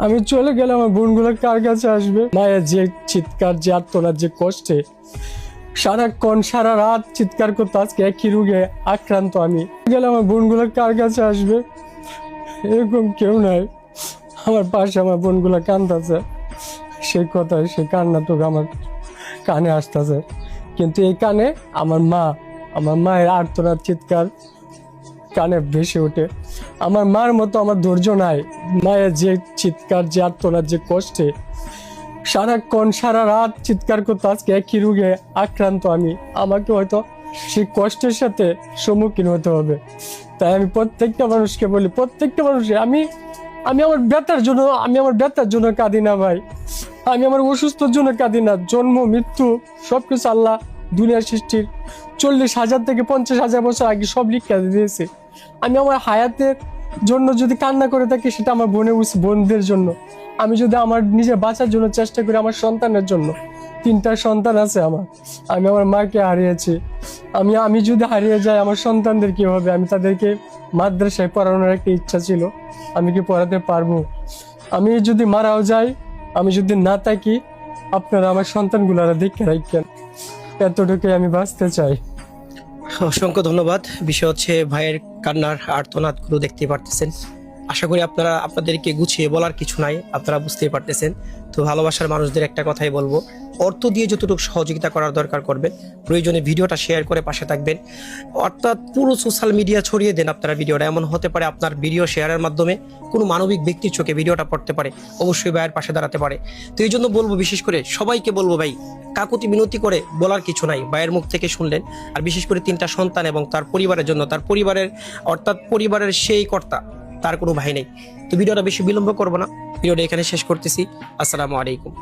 আমি চলে গেলে আমার বোনগুলো কার কাছে আসবে? মায়ের যে চিৎকার, যে আর্তনাদ, যে কষ্টে সারাক্ষণ সারা রাত চিৎকার করতে, আজকে একই রোগে আক্রান্ত আমি। গেলে আমার বোনগুলো কার কাছে আসবে? এরকম কেউ নাই আমার পাশে। আমার বোনগুলো কাঁদতেছে, সেই কথা, সেই কান্না তো আমার কানে আসতেছে, কিন্তু এই কানে আমার মায়ের আর্তনাদ চিৎকার কানে ভেসে ওঠে। আমার মার মতো আমার ধৈর্য নাই। মায়ের যে চিৎকার, যে আর্তনাদ, যে কষ্টে সারাক্ষণ সারা রাত চিৎকার করতে, আজকে একই রোগে আক্রান্ত আমি। আমাকে হয়তো সেই কষ্টের সাথে সম্মুখীন হতে হবে। তাই আমি প্রত্যেকটা মানুষকে বলি, প্রত্যেকটা মানুষকে আমি আমার ব্যথার জন্য কাঁদি না ভাই। আমি আমার অসুস্থর জন্য কাঁদি না। জন্ম মৃত্যু সবকিছু আল্লাহ দুনিয়ার সৃষ্টির 40,000 থেকে 50,000 বছর আগে সব লিখে দিয়েছে। আমি আমার হায়াতের জন্য যদি কান্না করে থাকি, সেটা আমার বোনদের জন্য। আমি যদি আমার নিজে বাঁচার জন্য চেষ্টা করি, আমার সন্তানের জন্য। 3টা সন্তান আছে আমার। আমি আমার মাকে হারিয়েছি। আমি যদি হারিয়ে যাই, আমার সন্তানদের কি হবে? আমি তাদেরকে মাদ্রাসায় পড়ানোর একটা ইচ্ছা ছিল, আমি কি পড়াতে পারবো? আমি যদি মারাও যাই, আমি যদি না থাকি, আপনারা আমার সন্তানগুলারা দেখে রাখেন। এতটুকুই আমি বাঁচতে চাই। অসংখ্য ধন্যবাদ। বিষয় হচ্ছে ভাইয়ের কান্নার আর্তনাদ গুলো দেখতে পারতেছেন। আশা করি আপনাদেরকে গুছিয়ে বলার কিছু নাই, আপনারা বুঝতেই পারতেছেন। তো ভালোবাসার মানুষদের একটা কথাই বলবো, অর্থ দিয়ে যতটুকু সহযোগিতা করার দরকার করবেন, প্রয়োজনে ভিডিওটা শেয়ার করে পাশে থাকবেন। অর্থাৎ পুরো সোশ্যাল মিডিয়া ছড়িয়ে দেন আপনারা ভিডিওটা। এমন হতে পারে আপনার ভিডিও শেয়ারের মাধ্যমে কোনো মানবিক ব্যক্তির চোখে ভিডিওটা পড়তে পারে, অবশ্যই ভাইয়ের পাশে দাঁড়াতে পারে। তো এই জন্য বলবো, বিশেষ করে সবাইকে বলবো, ভাই কাকুতি মিনতি করে বলার কিছু নাই, ভাইয়ের মুখ থেকে শুনলেন। আর বিশেষ করে 3টা সন্তান এবং তার পরিবারের জন্য, তার পরিবারের অর্থাৎ পরিবারের সেই কর্তা, তার কোনো ভাই নেই। তো ভিডিওটা বেশি বিলম্ব করবো না, ভিডিওটা এখানে শেষ করতেছি। আসসালামু আলাইকুম।